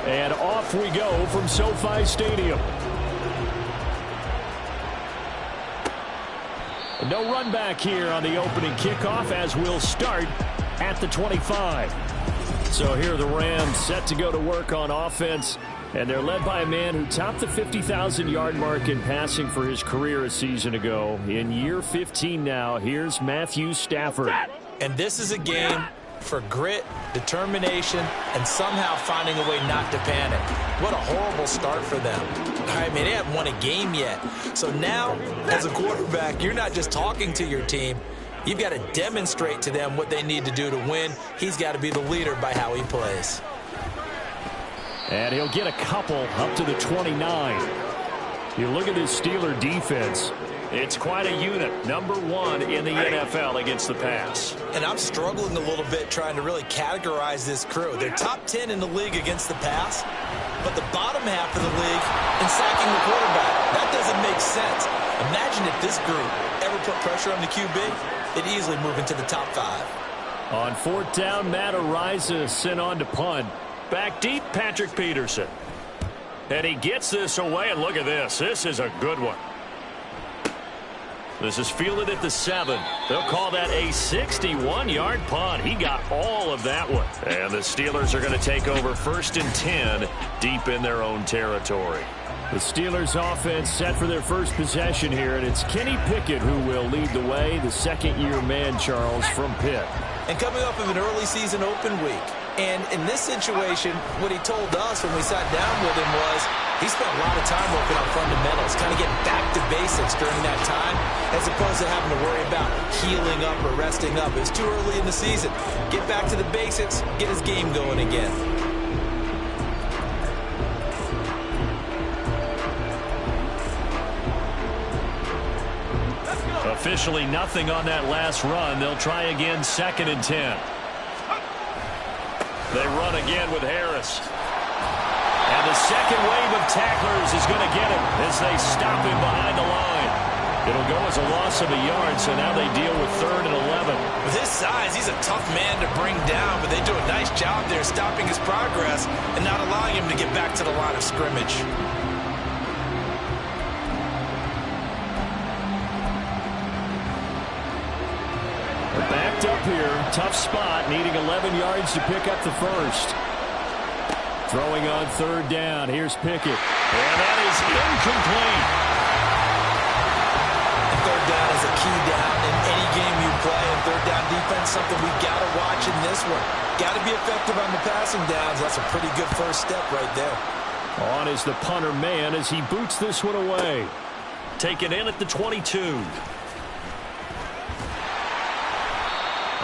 And off we go from SoFi Stadium. No run back here on the opening kickoff as we'll start at the 25. So here are the Rams set to go to work on offense. And they're led by a man who topped the 50,000-yard mark in passing for his career a season ago. In year 15 now, here's Matthew Stafford. And this is a game for grit, determination, and somehow finding a way not to panic. What a horrible start for them. I mean, they haven't won a game yet. So now, as a quarterback, you're not just talking to your team. You've got to demonstrate to them what they need to do to win. He's got to be the leader by how he plays. And he'll get a couple up to the 29. You look at this Steeler defense. It's quite a unit. Number one in the NFL against the pass. And I'm struggling a little bit trying to really categorize this crew. They're top 10 in the league against the pass, but the bottom half of the league in sacking the quarterback. That doesn't make sense. Imagine if this group ever put pressure on the QB, they'd easily move into the top 5. On fourth down, Matt Araiza sent on to punt. Back deep, Patrick Peterson. And he gets this away, and look at this. This is a good one. This is fielded at the 7. They'll call that a 61-yard punt. He got all of that one. And the Steelers are going to take over 1st and 10 deep in their own territory. The Steelers offense set for their first possession here, and it's Kenny Pickett who will lead the way, the second-year man, Charles, from Pitt. And coming off of an early season open week. And in this situation, what he told us when we sat down with him was he spent a lot of time working on fundamentals, kind of getting back to basics during that time, as opposed to having to worry about healing up or resting up. It was too early in the season. Get back to the basics, get his game going again. Officially nothing on that last run. They'll try again, 2nd and 10. They run again with Harris. And the second wave of tacklers is going to get him as they stop him behind the line. It'll go as a loss of a yard, so now they deal with 3rd and 11. With his size, he's a tough man to bring down, but they do a nice job there stopping his progress and not allowing him to get back to the line of scrimmage. They're backed up here. Tough spot, needing 11 yards to pick up the first. Throwing on 3rd down. Here's Pickett. And that is incomplete. And 3rd down is a key down in any game you play. And 3rd down defense, something we got to watch in this one. Got to be effective on the passing downs. That's a pretty good first step right there. On is the punter man as he boots this one away. Taken in at the 22.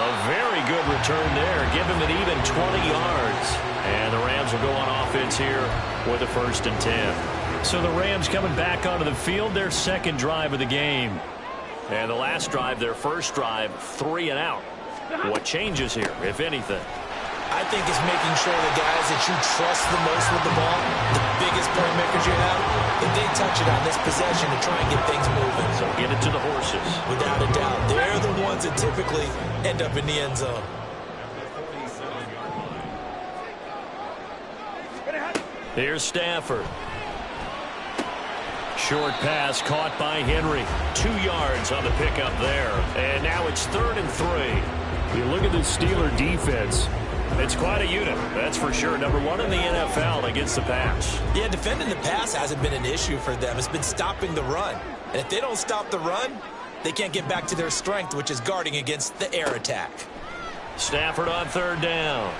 A very good return there. Give him an even 20 yards. And the Rams will go on offense here with a 1st and 10. So the Rams coming back onto the field, their second drive of the game. And the last drive, their first drive, 3 and out. What changes here, if anything? I think it's making sure the guys that you trust the most with the ball, the biggest playmakers you have, that they touch it on this possession to try and get things moving. So get it to the horses. Without a doubt. They're the ones that typically end up in the end zone. Here's Stafford. Short pass caught by Henry. 2 yards on the pickup there. And now it's 3rd and 3. You look at the Steeler defense. It's quite a unit, that's for sure. Number one in the NFL against the pass. Yeah, defending the pass hasn't been an issue for them. It's been stopping the run. And if they don't stop the run, they can't get back to their strength, which is guarding against the air attack. Stafford on 3rd down.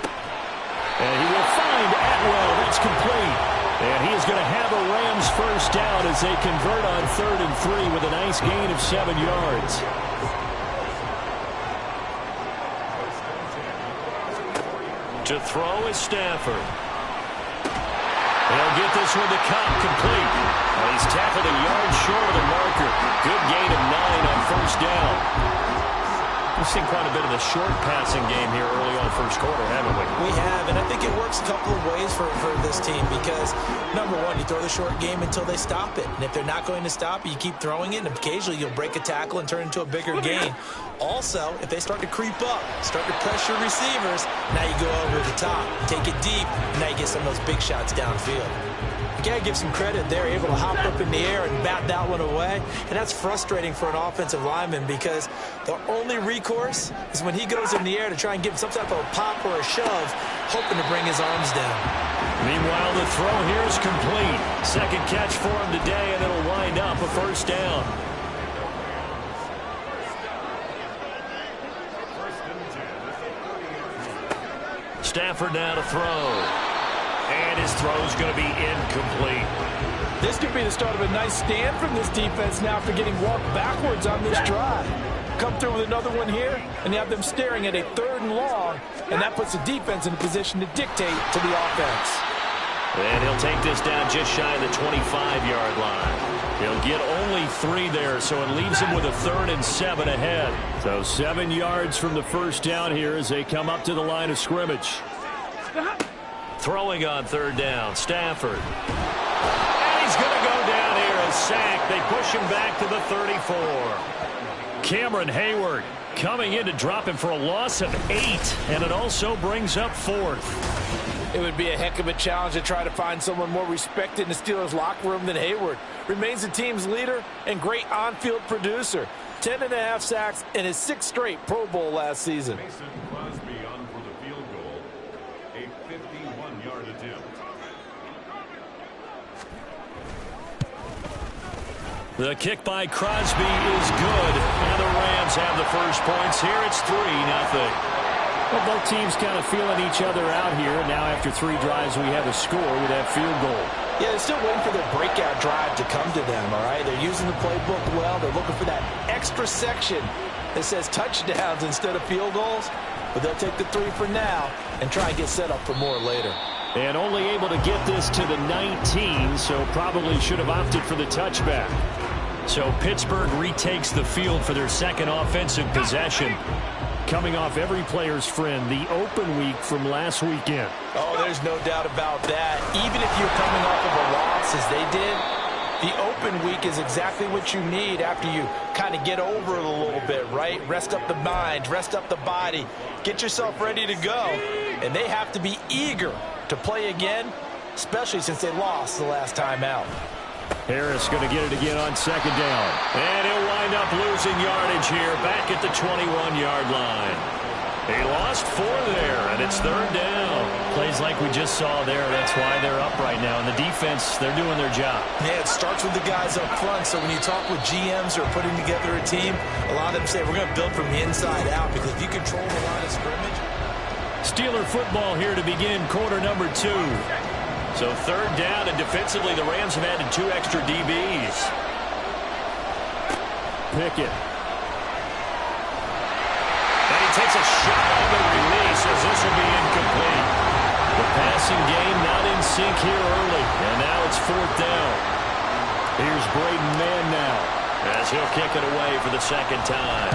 And he will find Atwell. That's complete. And he is going to have a Rams first down as they convert on 3rd and 3 with a nice gain of 7 yards. To throw is Stafford. He'll get this one to Cobb complete. And he's tackled a yard short of the marker. Good gain of 9 on 1st down. We've seen quite a bit of the short passing game here early on 1st quarter, haven't we? We have, and I think think it works a couple of ways for this team because, number one, you throw the short game until they stop it. And if they're not going to stop it, you keep throwing it, and occasionally you'll break a tackle and turn it into a bigger gain. Also, if they start to creep up, start to pressure receivers, now you go over the top, take it deep, and now you get some of those big shots downfield. You got to give some credit. They're able to hop up in the air and bat that one away. And that's frustrating for an offensive lineman because the only recourse is when he goes in the air to try and give some type of a pop or a shove, hoping to bring his arms down. Meanwhile, the throw here is complete. Second catch for him today, and it'll wind up a first down. Stafford now to throw. And his throw's going to be incomplete. This could be the start of a nice stand from this defense now after getting walked backwards on this drive. Come through with another one here, and you have them staring at a 3rd and long, and that puts the defense in a position to dictate to the offense. And he'll take this down just shy of the 25-yard line. He'll get only 3 there, so it leaves him with a 3rd and 7 ahead. So 7 yards from the first down here as they come up to the line of scrimmage. Throwing on 3rd down, Stafford. And he's going to go down here, a sack. They push him back to the 34. Cameron Hayward coming in to drop him for a loss of 8, and it also brings up 4th. It would be a heck of a challenge to try to find someone more respected in the Steelers' locker room than Hayward. Remains the team's leader and great on-field producer. 10.5 sacks in his 6th straight Pro Bowl last season. The kick by Crosby is good, and the Rams have the first points here. It's 3-0. Well, both teams kind of feeling each other out here. Now after 3 drives, we have a score with that field goal. Yeah, they're still waiting for their breakout drive to come to them, all right? They're using the playbook well. They're looking for that extra section that says touchdowns instead of field goals. But they'll take the 3 for now and try and get set up for more later. And only able to get this to the 19, so probably should have opted for the touchback. So Pittsburgh retakes the field for their second offensive possession. Coming off every player's friend, the open week from last weekend. Oh, there's no doubt about that. Even if you're coming off of a loss as they did, the open week is exactly what you need after you kind of get over it a little bit, right? Rest up the mind, rest up the body, get yourself ready to go. And they have to be eager to play again, especially since they lost the last time out. Harris going to get it again on 2nd down. And he'll wind up losing yardage here back at the 21-yard line. He lost 4 there, and it's 3rd down. Plays like we just saw there. That's why they're up right now. And the defense, they're doing their job. Yeah, it starts with the guys up front. So when you talk with GMs who are putting together a team, a lot of them say, we're going to build from the inside out, because if you control the line of scrimmage. Steeler football here to begin quarter number 2. So 3rd down, and defensively the Rams have added 2 extra DBs. Pickett. And he takes a shot on the release as this will be incomplete. The passing game not in sync here early, and now it's 4th down. Here's Braden Mann now as he'll kick it away for the 2nd time.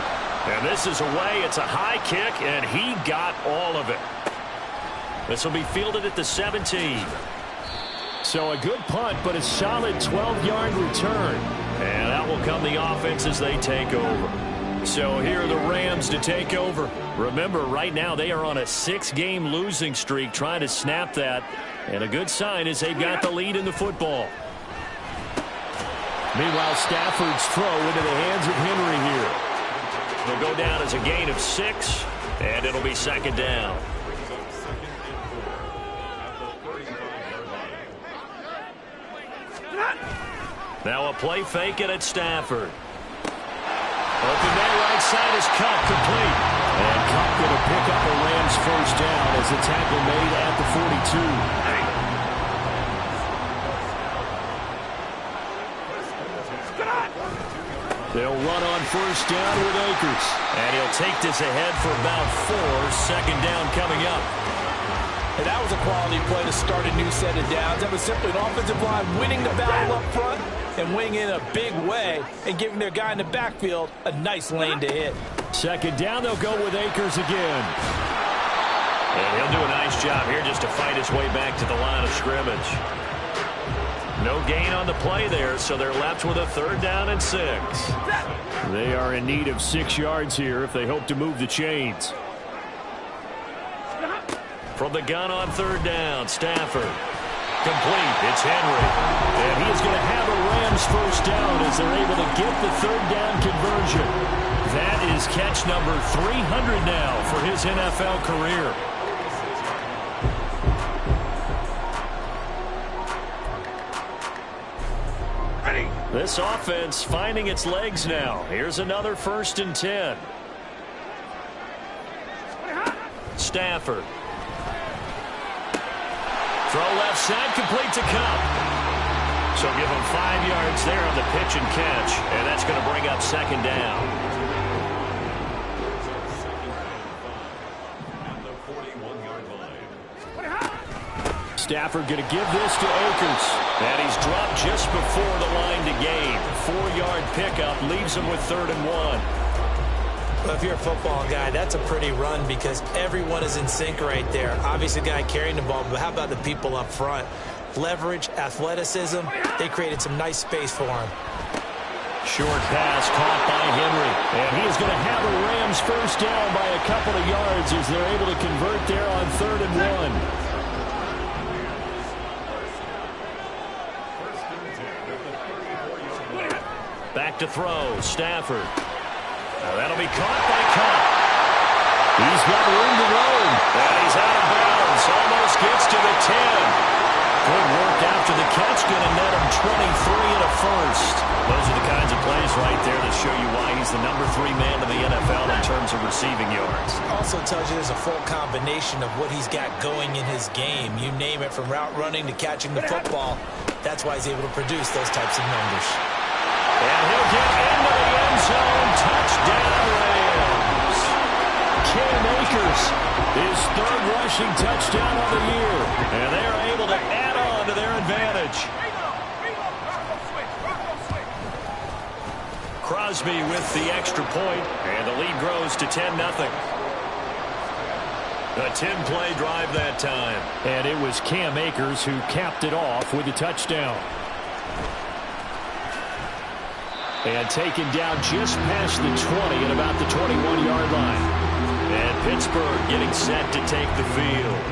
And this is away. It's a high kick, and he got all of it. This will be fielded at the 17. So a good punt, but a solid 12-yard return. And out will come the offense as they take over. So here are the Rams to take over. Remember, right now they are on a 6-game losing streak, trying to snap that. And a good sign is they've got the lead in the football. Meanwhile, Stafford's throw into the hands of Henry here. They'll go down as a gain of 6, and it'll be 2nd down. Now a play fake it at Stafford. Open man right side is Cup, complete. And Cup going to pick up a Rams first down as the tackle made at the 42. They'll run on first down with Akers. And he'll take this ahead for about 4. 2nd down coming up. And that was a quality play to start a new set of downs. That was simply an offensive line winning the battle up front and winning in a big way and giving their guy in the backfield a nice lane to hit. 2nd down, they'll go with Akers again. And he'll do a nice job here just to fight his way back to the line of scrimmage. No gain on the play there, so they're left with a 3rd down and 6. They are in need of 6 yards here if they hope to move the chains. From the gun on 3rd down, Stafford. Complete. It's Henry. And he is going to have a Rams first down as they're able to get the 3rd down conversion. That is catch number 300 now for his NFL career. This offense finding its legs now. Here's another 1st and 10. Stafford. Throw left side, complete to Cup. So give him 5 yards there on the pitch and catch, and that's going to bring up 2nd down. Stafford going to give this to Akers. And he's dropped just before the line to gain. 4-yard pickup leaves him with 3rd and 1. Well, if you're a football guy, that's a pretty run because everyone is in sync right there. Obviously, the guy carrying the ball, but how about the people up front? Leverage, athleticism, they created some nice space for him. Short pass caught by Henry. And he is going to have a Rams first down by a couple of yards as they're able to convert there on 3rd and 1. Back to throw, Stafford. Now that'll be caught by Cup. He's got room to roam. And he's out of bounds. Almost gets to the 10. Good work after the catch. Going to net him 23 and a first. Those are the kinds of plays right there that show you why he's the number 3 man in the NFL in terms of receiving yards. Also tells you there's a full combination of what he's got going in his game. You name it, from route running to catching the football. That's why he's able to produce those types of numbers. And he'll get into the end zone. Touchdown, Rams. Cam Akers, his 3rd rushing touchdown of the year. And they are able to add on to their advantage. Crosby with the extra point, and the lead grows to 10-0. A 10-play drive that time. And it was Cam Akers who capped it off with a touchdown. And taken down just past the 20 at about the 21-yard line. And Pittsburgh getting set to take the field.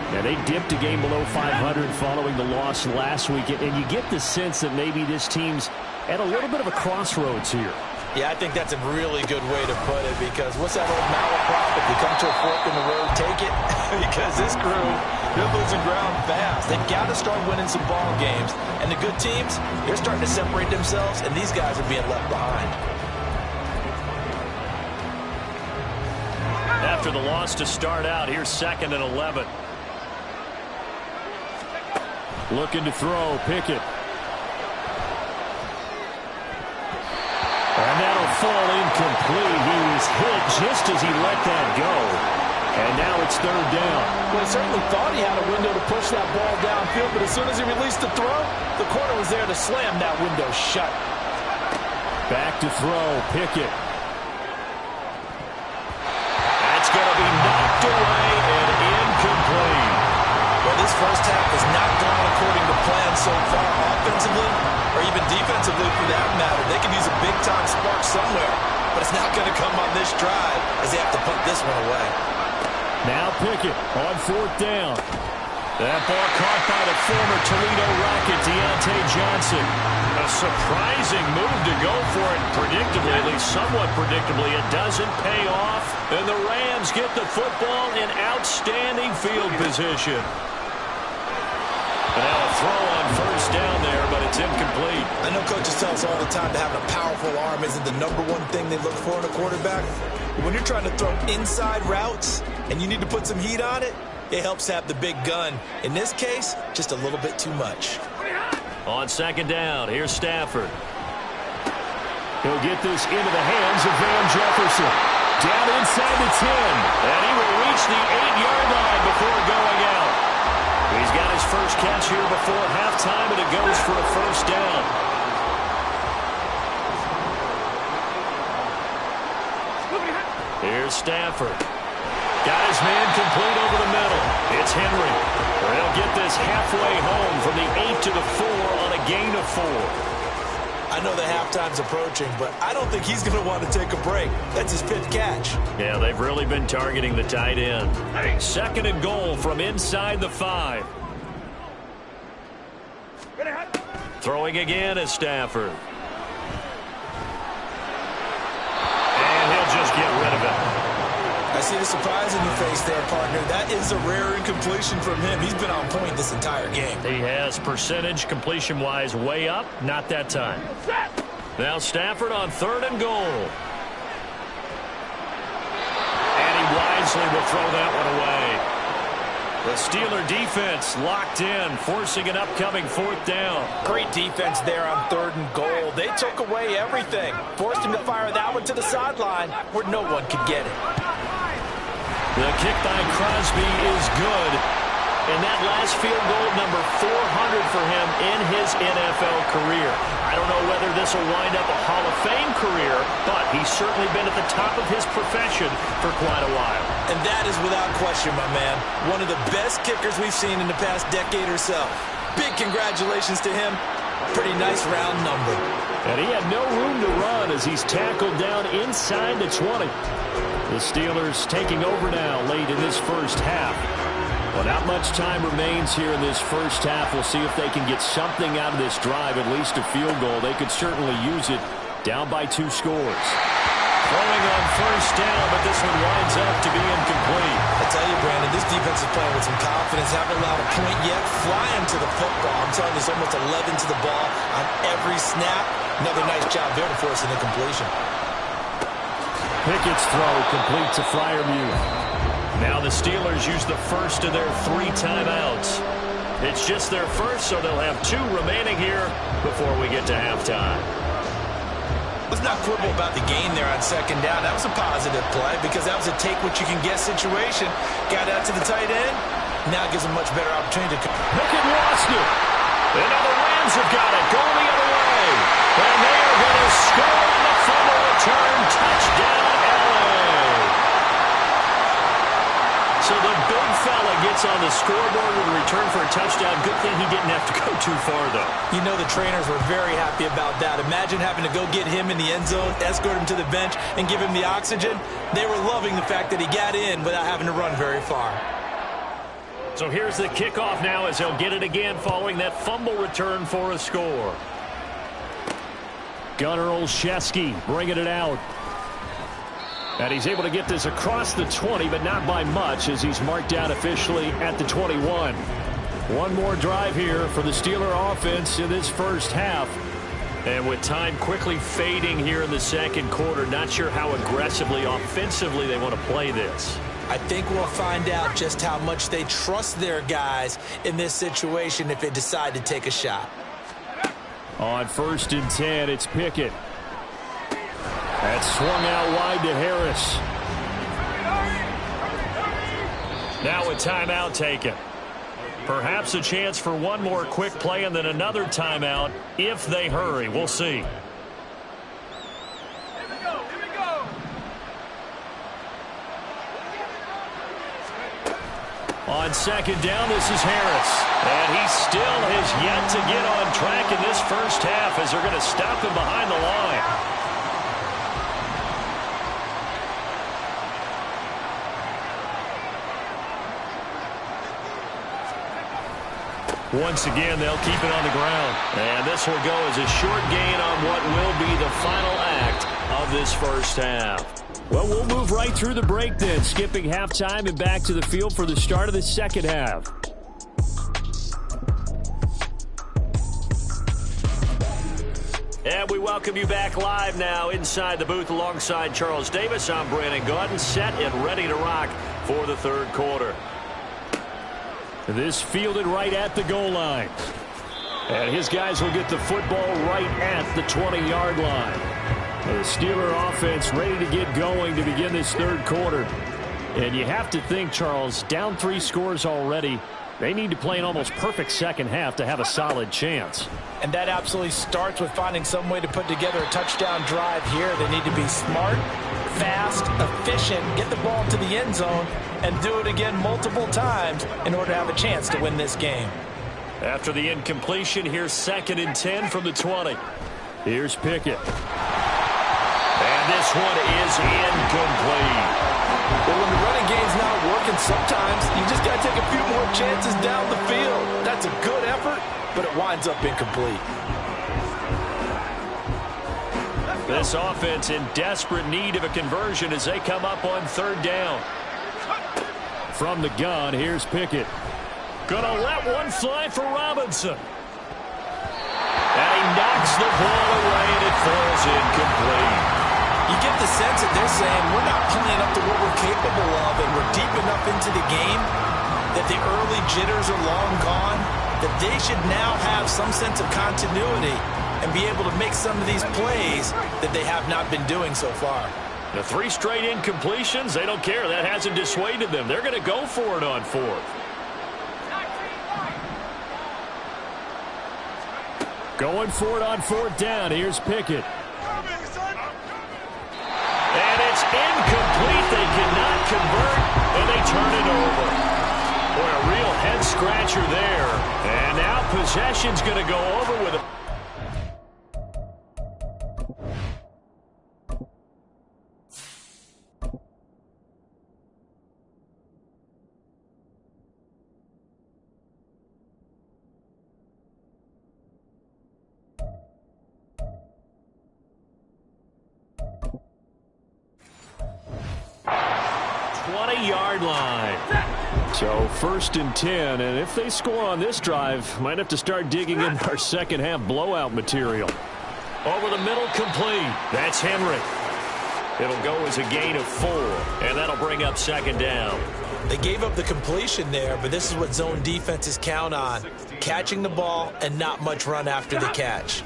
Now, they dipped a game below 500 following the loss last week. And you get the sense that maybe this team's at a little bit of a crossroads here. Yeah, I think that's a really good way to put it, because what's that old malaprop? If you come to a fork in the road, take it. Because this crew, they're losing ground fast. They've got to start winning some ball games. And the good teams, they're starting to separate themselves, and these guys are being left behind. After the loss to start out, here's 2nd and 11. Looking to throw, Pickett. And that'll fall incomplete. He was hit just as he let that go. And now it's 3rd down. Well, he certainly thought he had a window to push that ball downfield, but as soon as he released the throw, the corner was there to slam that window shut. Back to throw, Pickett. That's going to be knocked away and incomplete. Well, this first half has not gone according to plan so far offensively, or even defensively for that matter. They can use a big-time spark somewhere, but it's not going to come on this drive as they have to punt this one away. Now Pickett on 4th down. That ball caught by the former Toledo Rocket, Deontay Johnson. A surprising move to go for it predictably, at least somewhat predictably. It doesn't pay off, and the Rams get the football in outstanding field position. And now a throw on 1st down there, but it's incomplete. I know coaches tell us all the time that having a powerful arm isn't the number 1 thing they look for in a quarterback. But when you're trying to throw inside routes and you need to put some heat on it, it helps have the big gun. In this case, just a little bit too much. On 2nd down, here's Stafford. He'll get this into the hands of Van Jefferson. Down inside the 10. And he will reach the 8-yard line before going out. He's got his first catch here before halftime, and it goes for a first down. Here's Stafford. Got his man complete over the middle. It's Henry. They'll get this halfway home from the 8 to the 4 on a gain of 4. I know the halftime's approaching, but I don't think he's going to want to take a break. That's his fifth catch. Yeah, they've really been targeting the tight end. Second and goal from inside the 5. Throwing again is Stafford. And he'll just get rid of it. I see the surprise in your face there, partner. That is a rare incompletion from him. He's been on point this entire game. He has percentage completion-wise way up. Not that time. Now Stafford on 3rd and goal. And he wisely will throw that one away. The Steeler defense locked in, forcing an upcoming 4th down. Great defense there on 3rd and goal. They took away everything. Forced him to fire that one to the sideline where no one could get it. The kick by Crosby is good. And that last field goal, number 400 for him in his NFL career. I don't know whether this will wind up a Hall of Fame career, but he's certainly been at the top of his profession for quite a while. And that is without question, my man. One of the best kickers we've seen in the past decade or so. Big congratulations to him. Pretty nice round number. And he had no room to run as he's tackled down inside the 20. The Steelers taking over now late in this first half. Well, not much time remains here in this first half. We'll see if they can get something out of this drive, at least a field goal. They could certainly use it down by 2 scores. Throwing on 1st down, but this one winds up to be incomplete. I tell you, Brandon, this defense is playing with some confidence. Haven't allowed a point yet. Flying to the football. I'm telling you, there's almost 11 to the ball on every snap. Another nice job there to force an incompletion. Pickett's throw complete to Freiermuth. Now the Steelers use the first of their 3 timeouts. It's just their first, so they'll have 2 remaining here before we get to halftime. Let's not quibble about the gain there on 2nd down. That was a positive play because that was a take-what-you-can-get situation. Got out to the tight end. Now it gives them much better opportunity to... Pickett lost it. And now the Rams have got it. Going the other way. And they are going to score on the fumble return. Touchdown, LA. So the big fella gets on the scoreboard with a return for a touchdown. Good thing he didn't have to go too far, though. You know the trainers were very happy about that. Imagine having to go get him in the end zone, escort him to the bench, and give him the oxygen. They were loving the fact that he got in without having to run very far. So here's the kickoff now as he'll get it again following that fumble return for a score. Gunnar Olszewski bringing it out. And he's able to get this across the 20, but not by much as he's marked out officially at the 21. One more drive here for the Steeler offense in this first half. And with time quickly fading here in the second quarter, not sure how aggressively, offensively they want to play this. I think we'll find out just how much they trust their guys in this situation if they decide to take a shot. On 1st and 10, it's Pickett. That's swung out wide to Harris. Now a timeout taken. Perhaps a chance for one more quick play and then another timeout if they hurry. We'll see. On 2nd down, this is Harris. And he still has yet to get on track in this first half as they're going to stop him behind the line. Once again, they'll keep it on the ground. And this will go as a short gain on what will be the final act of this first half. Well, we'll move right through the break then, skipping halftime and back to the field for the start of the second half. And we welcome you back live now inside the booth alongside Charles Davis. I'm Brandon Gaudin, set and ready to rock for the 3rd quarter. This fielded right at the goal line. And his guys will get the football right at the 20-yard line. The Steeler offense ready to get going to begin this 3rd quarter. And you have to think, Charles, down 3 scores already. They need to play an almost perfect second half to have a solid chance. And that absolutely starts with finding some way to put together a touchdown drive here. They need to be smart, fast, efficient, get the ball to the end zone, and do it again multiple times in order to have a chance to win this game. After the incompletion, here's 2nd and 10 from the 20. Here's Pickett. And this one is incomplete. But when the running game's not working, sometimes you just got to take a few more chances down the field. That's a good effort, but it winds up incomplete. This offense in desperate need of a conversion as they come up on 3rd down. From the gun, here's Pickett. Gonna let one fly for Robinson. And he knocks the ball away, and it falls incomplete. You get the sense that they're saying we're not playing up to what we're capable of, and we're deep enough into the game that the early jitters are long gone, that they should now have some sense of continuity and be able to make some of these plays that they have not been doing so far. The 3 straight incompletions, they don't care. That hasn't dissuaded them. They're going to go for it on 4th. Going for it on 4th down. Here's Pickett. And it's incomplete. They cannot convert, and they turn it over. Boy, a real head-scratcher there. And now possession's going to go over with a... yard line. So 1st and 10, and if they score on this drive, might have to start digging in our second-half blowout material. Over the middle, complete. That's Henry. It'll go as a gain of 4, and that'll bring up 2nd down. They gave up the completion there, but this is what zone defenses count on. Catching the ball and not much run after the catch.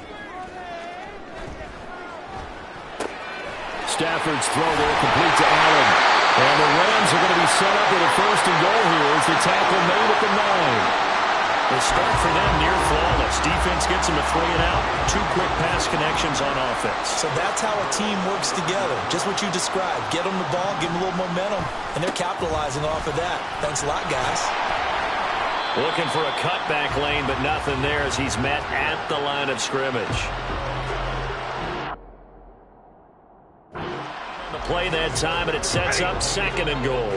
Stafford's throw there complete to Allen. And the Rams are going to be set up with a 1st and goal here as the tackle made at the 9. The start for them near flawless. Defense gets them a 3 and out. 2 quick pass connections on offense. So that's how a team works together. Just what you described. Get them the ball, give them a little momentum, and they're capitalizing off of that. Thanks a lot, guys. Looking for a cutback lane, but nothing there as he's met at the line of scrimmage. Play that time, and it sets up 2nd and goal.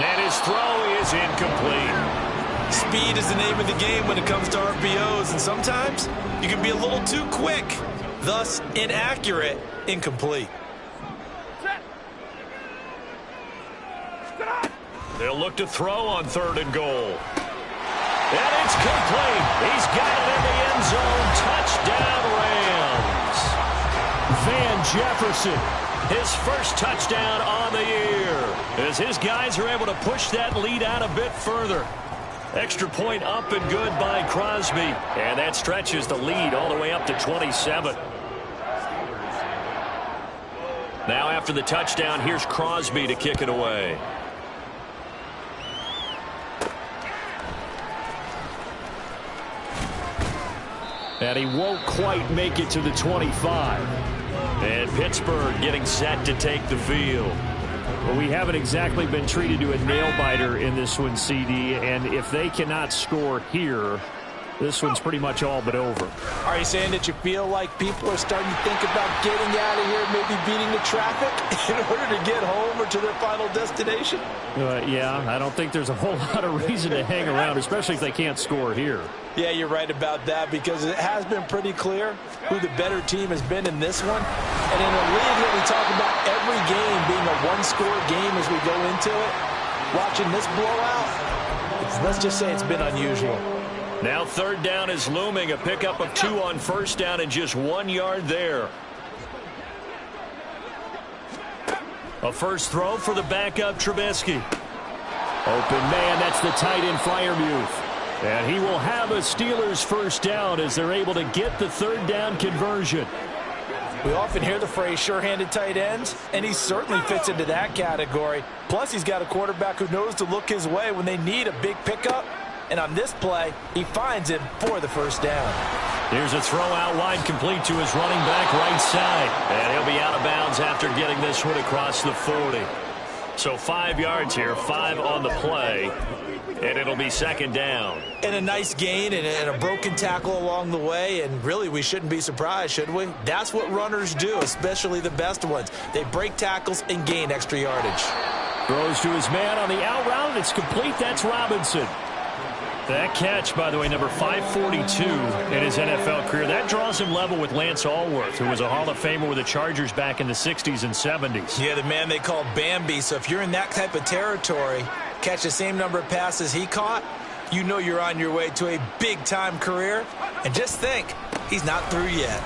And his throw is incomplete. Speed is the name of the game when it comes to RPOs, and sometimes you can be a little too quick, thus inaccurate, incomplete. They'll look to throw on 3rd and goal. And it's complete. He's got it in the end zone. Touchdown, Rams. Van Jefferson. His first touchdown on the year as his guys are able to push that lead out a bit further. Extra point up and good by Crosby. And that stretches the lead all the way up to 27. Now after the touchdown, here's Crosby to kick it away. And he won't quite make it to the 25. And Pittsburgh getting set to take the field. Well, we haven't exactly been treated to a nail-biter in this one, CD. And if they cannot score here, this one's pretty much all but over. Are you saying that you feel like people are starting to think about getting out of here, maybe beating the traffic in order to get home or to their final destination? Yeah, I don't think there's a whole lot of reason to hang around, especially if they can't score here. Yeah, you're right about that because it has been pretty clear who the better team has been in this one. And in a league that we talk about every game being a one-score game as we go into it, watching this blowout, let's just say it's been unusual. Now 3rd down is looming. A pickup of 2 on 1st down and just 1 yard there. A first throw for the backup Trubisky. Open man, that's the tight end Freiermuth. And he will have a Steelers 1st down as they're able to get the 3rd down conversion. We often hear the phrase sure-handed tight ends, and he certainly fits into that category. Plus, he's got a quarterback who knows to look his way when they need a big pickup. And on this play, he finds him for the first down. Here's a throw out wide, complete to his running back right side. And he'll be out of bounds after getting this one across the 40. So 5 yards here, 5 on the play. And it'll be second down. And a nice gain and a broken tackle along the way. And really, we shouldn't be surprised, should we? That's what runners do, especially the best ones. They break tackles and gain extra yardage. Throws to his man on the out route, and it's complete. That's Robinson. That catch, by the way, number 542 in his NFL career. That draws him level with Lance Allworth, who was a Hall of Famer with the Chargers back in the 60s and 70s. Yeah, the man they call Bambi. So if you're in that type of territory, catch the same number of passes he caught, you know you're on your way to a big-time career. And just think, he's not through yet.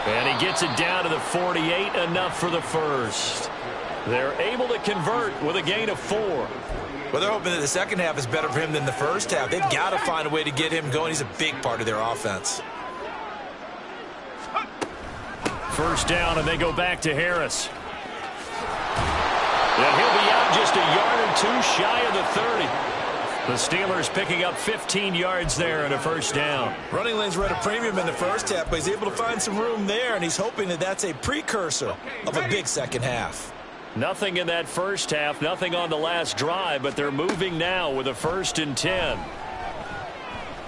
And he gets it down to the 48, enough for the first. They're able to convert with a gain of 4. Well, they're hoping that the second half is better for him than the first half. They've got to find a way to get him going. He's a big part of their offense. First down, and they go back to Harris. And he'll be out just a yard or two shy of the 30. The Steelers picking up 15 yards there and a first down. Running lanes were at a premium in the first half, but he's able to find some room there, and he's hoping that that's a precursor of a big second half. Nothing in that first half, nothing on the last drive, but they're moving now with a 1st and 10.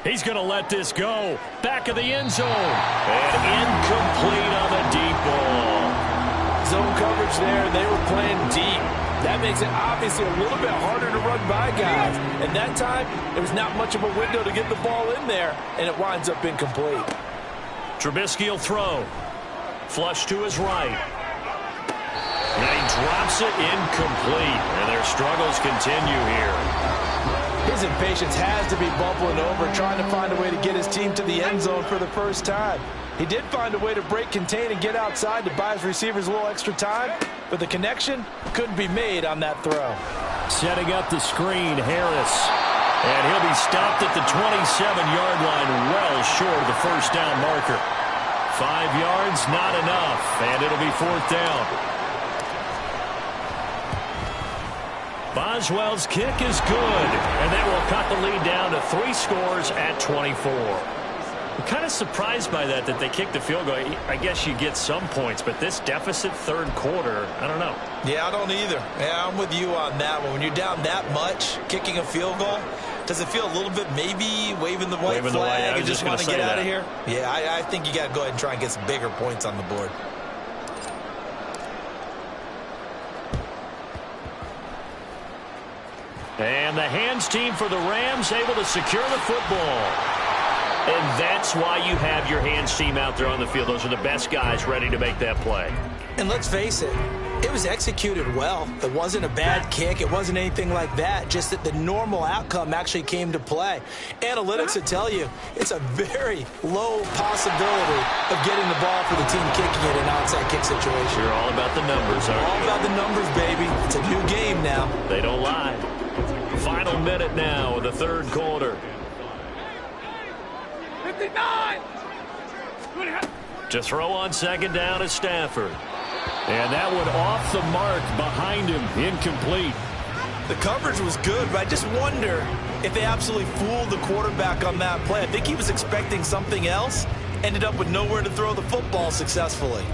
He's going to let this go. Back of the end zone. And incomplete on the deep ball. Zone coverage there, and they were playing deep. That makes it obviously a little bit harder to run by guys. And that time, there was not much of a window to get the ball in there, and it winds up incomplete. Trubisky will throw. Flush to his right. And he drops it incomplete. And their struggles continue here. His impatience has to be bubbling over, trying to find a way to get his team to the end zone for the first time. He did find a way to break, contain, and get outside to buy his receivers a little extra time, but the connection couldn't be made on that throw. Setting up the screen, Harris. And he'll be stopped at the 27-yard line, well short of the first down marker. 5 yards, not enough, and it'll be 4th down. Boswell's kick is good, and that will cut the lead down to 3 scores at 24. I'm kind of surprised by that they kicked the field goal. I guess you get some points, but this deficit third quarter, I don't know. Yeah, I don't either. Yeah, I'm with you on that one. When you're down that much, kicking a field goal, does it feel a little bit maybe waving the white flag and just want to get out of here? Yeah, I think you got to go ahead and try and get some bigger points on the board. And the hands team for the Rams able to secure the football. And that's why you have your hands team out there on the field. Those are the best guys ready to make that play. And let's face it, it was executed well. It wasn't a bad kick. It wasn't anything like that. Just that the normal outcome actually came to play. Analytics would tell you it's a very low possibility of getting the ball for the team kicking it in an outside kick situation. You're all about the numbers, aren't you? All about the numbers, baby. It's a new game now. They don't lie. Final minute now of the third quarter. 59! To throw on second down is Stafford. And that one off the mark behind him, incomplete. The coverage was good, but I just wonder if they absolutely fooled the quarterback on that play. I think he was expecting something else, ended up with nowhere to throw the football successfully.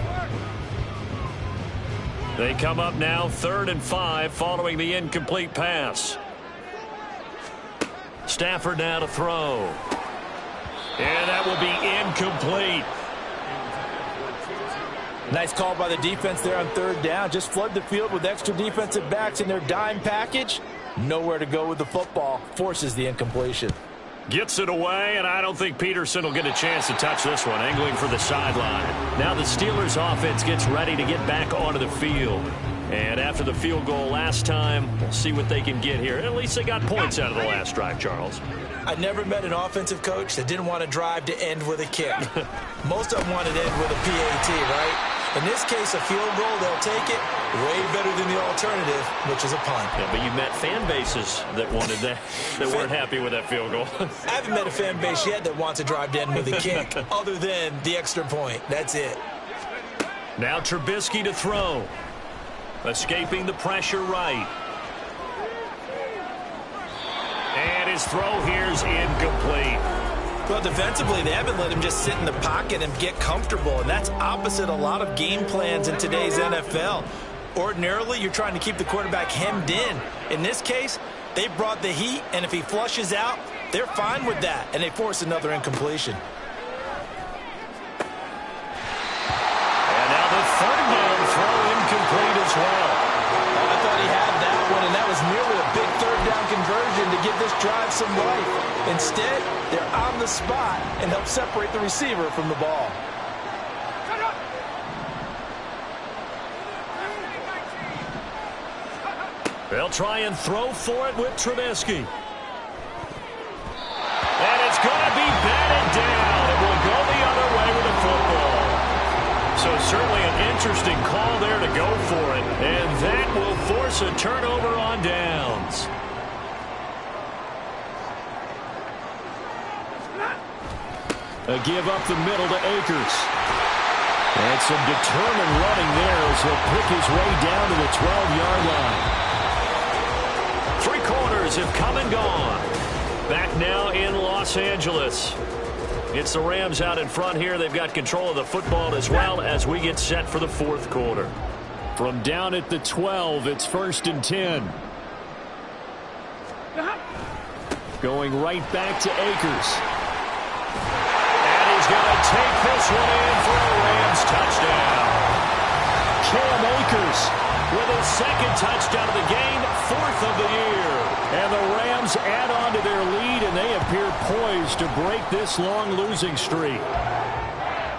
They come up now 3rd and 5 following the incomplete pass. Stafford now to throw. And that will be incomplete. Nice call by the defense there on 3rd down. Just flood the field with extra defensive backs in their dime package. Nowhere to go with the football. Forces the incompletion. Gets it away, and I don't think Peterson will get a chance to touch this one. Angling for the sideline. Now the Steelers offense gets ready to get back onto the field. And after the field goal last time, we'll see what they can get here. At least they got points out of the last drive, Charles. I never met an offensive coach that didn't want to drive to end with a kick. Most of them wanted to end with a PAT, right? In this case, a field goal, they'll take it. Way better than the alternative, which is a punt. Yeah, but you met fan bases that wanted that, that weren't happy with that field goal. I haven't met a fan base yet that wants to drive to end with a kick, other than the extra point. That's it. Now Trubisky to throw. Escaping the pressure right. his throw here's incomplete. Well, defensively, they haven't let him just sit in the pocket and get comfortable, and that's opposite a lot of game plans in today's NFL. Ordinarily, you're trying to keep the quarterback hemmed in. In this case, they brought the heat, and if he flushes out, they're fine with that, and they force another incompletion. And now the third down throw incomplete as well. Oh, I thought he had that one, and that was nearly a big third down conversion to give this drive some life. Instead, they're on the spot and help separate the receiver from the ball. They'll try and throw for it with Trubisky. And it's going to be batted down. It will go the other way with the football. So certainly an interesting call there to go for it. And that will force a turnover on downs. A give up the middle to Akers. And some determined running there as he'll pick his way down to the 12-yard line. 3 quarters have come and gone. Back now in Los Angeles. It's the Rams out in front here. They've got control of the football as well as we get set for the 4th quarter. From down at the 12, it's 1st and 10. Going right back to Akers. And he's going to take this one in for a Rams touchdown. Cam Akers with his 2nd touchdown of the game, 4th of the year. And the Rams add on to their lead, and they appear poised to break this long losing streak.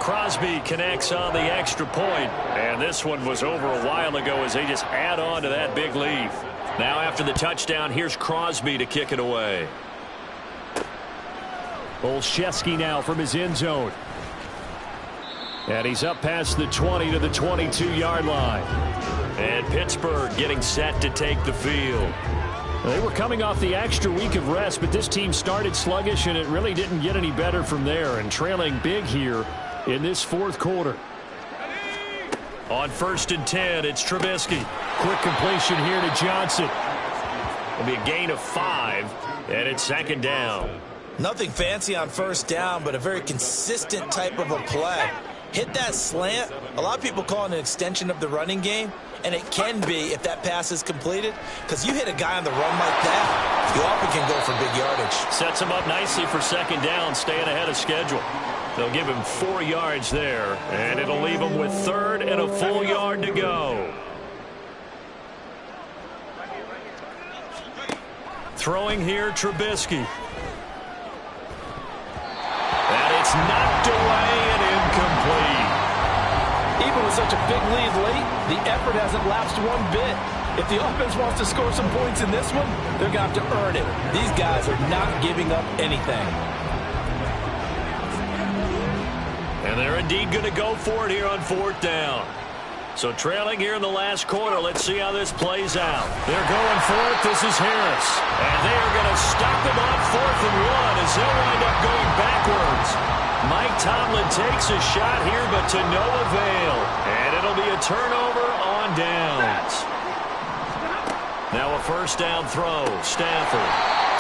Crosby connects on the extra point, and this one was over a while ago as they just add on to that big lead. Now after the touchdown, here's Crosby to kick it away. Olszewski now from his end zone. And he's up past the 20 to the 22-yard line. And Pittsburgh getting set to take the field. They were coming off the extra week of rest, but this team started sluggish, and it really didn't get any better from there, and trailing big here in this 4th quarter. On 1st and 10, it's Trubisky. Quick completion here to Johnson. It'll be a gain of 5, and it's 2nd down. Nothing fancy on 1st down, but a very consistent type of a play. Hit that slant. A lot of people call it an extension of the running game, and it can be if that pass is completed, because you hit a guy on the run like that, you often can go for big yardage. Sets him up nicely for 2nd down, staying ahead of schedule. They'll give him 4 yards there, and it'll leave him with 3rd and a full yard to go. Throwing here, Trubisky. And it's knocked away and incomplete. Even with such a big lead late, the effort hasn't lapsed one bit. If the offense wants to score some points in this one, they're going to have to earn it. These guys are not giving up anything. And they're indeed going to go for it here on 4th down. So trailing here in the last quarter, let's see how this plays out. They're going for it. This is Harris. And they are going to stop them on 4th and 1 as they'll wind up going backwards. Mike Tomlin takes a shot here, but to no avail. And it'll be a turnover on downs. Now a 1st down throw. Stafford.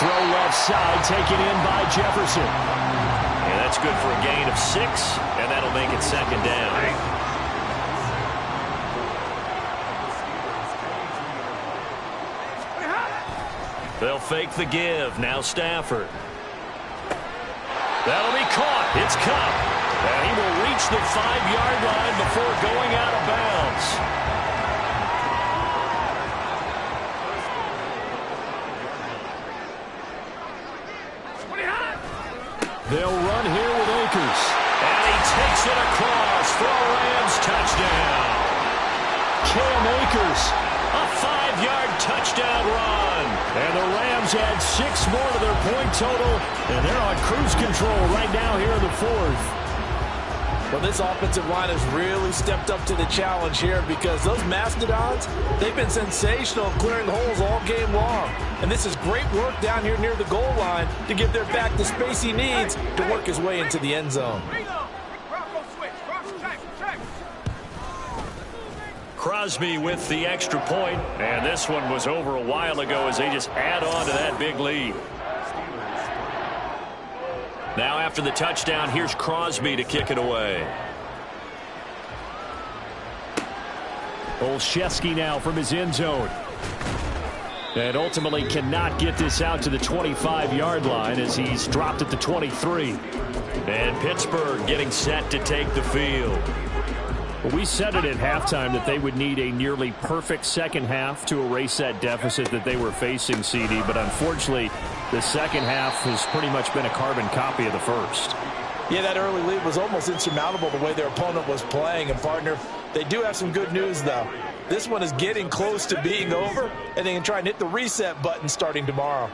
Throw left side, taken in by Jefferson. And that's good for a gain of 6, and that'll make it 2nd down. They'll fake the give. Now Stafford. That'll be caught. It's Cup. And he will reach the 5-yard line before going out of bounds. They'll run here with Akers. And he takes it across for a Rams touchdown. Cam Akers. A 5-yard touchdown run. And the Rams add 6 more to their point total, and they're on cruise control right now here in the 4th. Well, this offensive line has really stepped up to the challenge here because those Mastodons, they've been sensational clearing holes all game long. And this is great work down here near the goal line to give their back the space he needs to work his way into the end zone. Crosby with the extra point, and this one was over a while ago as they just add on to that big lead. Now after the touchdown, here's Crosby to kick it away. Olszewski now from his end zone. And ultimately cannot get this out to the 25-yard line as he's dropped at the 23. And Pittsburgh getting set to take the field. Well, we said it at halftime that they would need a nearly perfect second half to erase that deficit that they were facing, CD. But unfortunately, the second half has pretty much been a carbon copy of the first. Yeah, that early lead was almost insurmountable the way their opponent was playing. And, partner, they do have some good news, though. This one is getting close to being over, and they can try and hit the reset button starting tomorrow.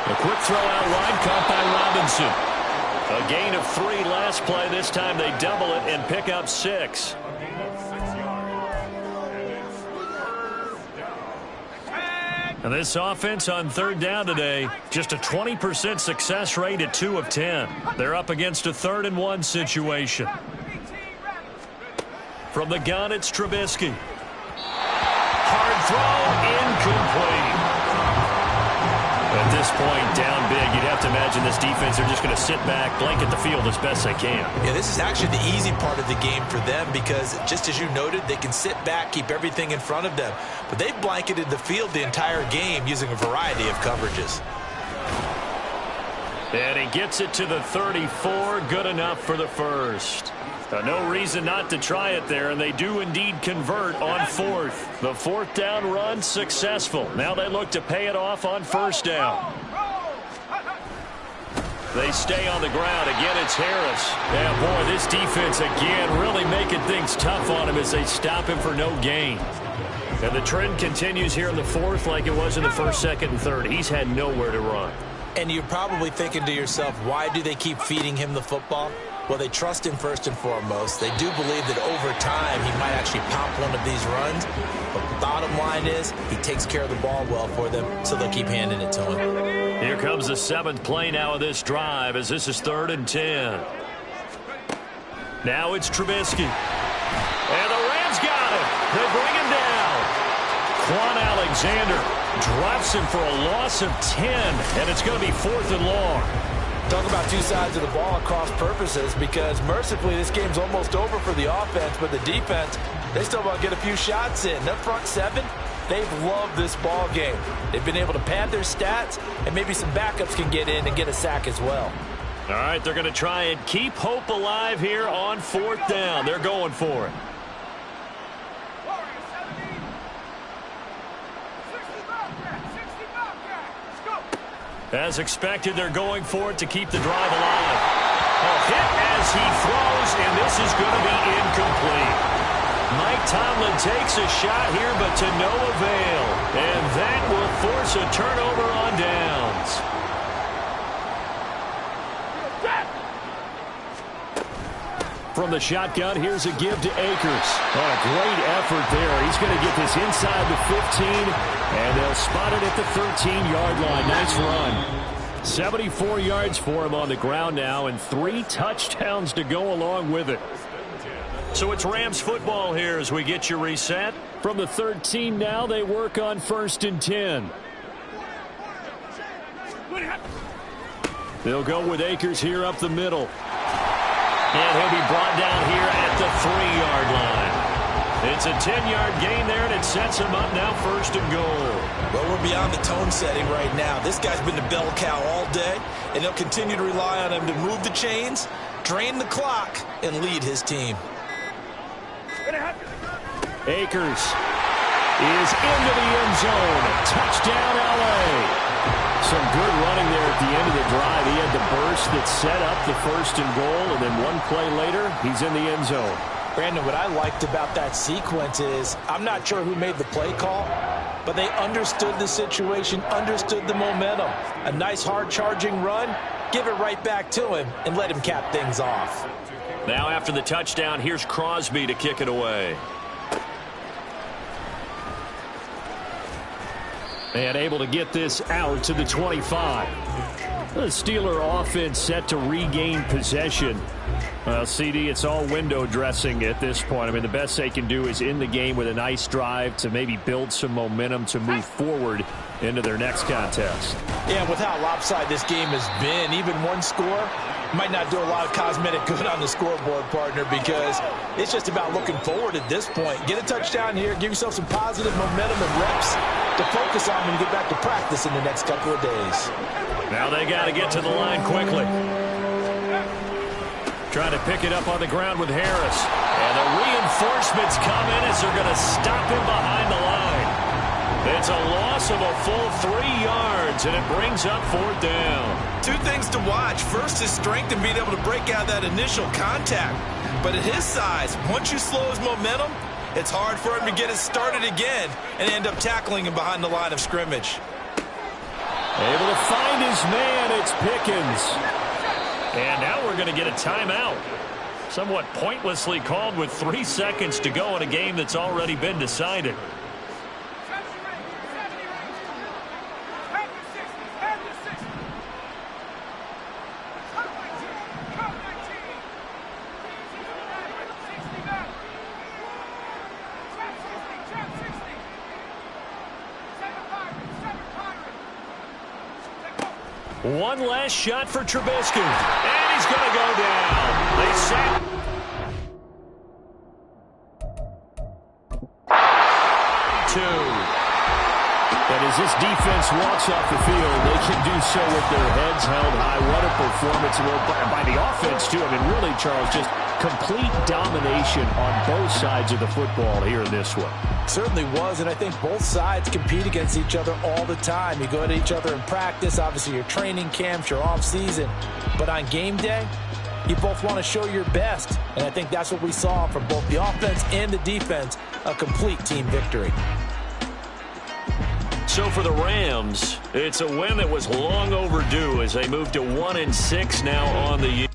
A quick throw out wide, caught by Robinson. A gain of 3 last play. This time they double it and pick up 6. And this offense on third down today, just a 20% success rate at 2 of 10. They're up against a 3rd and 1 situation. From the gun, it's Trubisky. Hard throw, incomplete. At this point, down big, you'd have to imagine this defense, they're just going to sit back, blanket the field as best they can. Yeah, this is actually the easy part of the game for them because, just as you noted, they can sit back, keep everything in front of them. But they've blanketed the field the entire game using a variety of coverages. And he gets it to the 34, good enough for the first. No reason not to try it there, and they do indeed convert on 4th. The 4th down run successful. Now they look to pay it off on 1st down. They stay on the ground. Again, it's Harris. Yeah, boy, this defense again really making things tough on him as they stop him for no gain. And the trend continues here in the 4th like it was in the 1st, 2nd, and 3rd. He's had nowhere to run. And you're probably thinking to yourself, why do they keep feeding him the football? Well, they trust him first and foremost. They do believe that over time he might actually pop one of these runs. But the bottom line is he takes care of the ball well for them, so they'll keep handing it to him. Here comes the 7th play now of this drive as this is 3rd and 10. Now it's Trubisky. And the Rams got him. They bring him down. Quan Alexander drops him for a loss of 10, and it's going to be 4th and long. Talk about two sides of the ball at cross purposes because mercifully this game's almost over for the offense, but the defense, they still want to get a few shots in. Their front 7, they've loved this ball game. They've been able to pad their stats, and maybe some backups can get in and get a sack as well. All right, they're going to try and keep hope alive here on 4th down. They're going for it. As expected, they're going for it to keep the drive alive. A hit as he throws, and this is going to be incomplete. Mike Tomlin takes a shot here, but to no avail. And that will force a turnover on downs. From the shotgun, here's a give to Akers. Oh, a great effort there. He's going to get this inside the 15, and they'll spot it at the 13-yard line. Nice run. 74 yards for him on the ground now, and 3 touchdowns to go along with it. So it's Rams football here as we get you reset. From the 13 now, they work on 1st and 10. They'll go with Akers here up the middle. And he'll be brought down here at the 3-yard line. It's a 10-yard gain there, and it sets him up now 1st and goal. Well, we're beyond the tone setting right now. This guy's been the bell cow all day, and they'll continue to rely on him to move the chains, drain the clock, and lead his team. Akers is into the end zone. Touchdown, L.A. Some good running there at the end of the drive. He had the burst that set up the 1st and goal, and then one play later, he's in the end zone. Brandon, what I liked about that sequence is I'm not sure who made the play call, but they understood the situation, understood the momentum. A nice hard-charging run, give it right back to him, and let him cap things off. Now after the touchdown, here's Crosby to kick it away. And able to get this out to the 25. The Steeler offense set to regain possession. Well, CD, it's all window dressing at this point. I mean, the best they can do is in the game with a nice drive to maybe build some momentum to move forward into their next contest. Yeah, with how lopsided this game has been, even one score might not do a lot of cosmetic good on the scoreboard, partner, because it's just about looking forward at this point. Get a touchdown here, give yourself some positive momentum and reps to focus on when you get back to practice in the next couple of days. Now they got to get to the line quickly. Trying to pick it up on the ground with Harris. And the reinforcements come in as they're going to stop him behind the line. It's a loss of a full 3 yards, and it brings up 4th down. Two things to watch. First, his strength and being able to break out that initial contact. But at his size, once you slow his momentum, it's hard for him to get it started again and end up tackling him behind the line of scrimmage. Able to find his man. It's Pickens. And now we're going to get a timeout. Somewhat pointlessly called with 3 seconds to go in a game that's already been decided. One last shot for Trubisky. And he's going to go down. They sack. And as this defense walks off the field, they can do so with their heads held high. What a performance by the offense, too. I mean, really, Charles, just complete domination on both sides of the football here in this one. Certainly was, and I think both sides compete against each other all the time. You go at each other in practice, obviously your training camps, your off-season. But on game day, you both want to show your best. And I think that's what we saw from both the offense and the defense, a complete team victory. So for the Rams, it's a win that was long overdue as they move to 1-6 now on the year.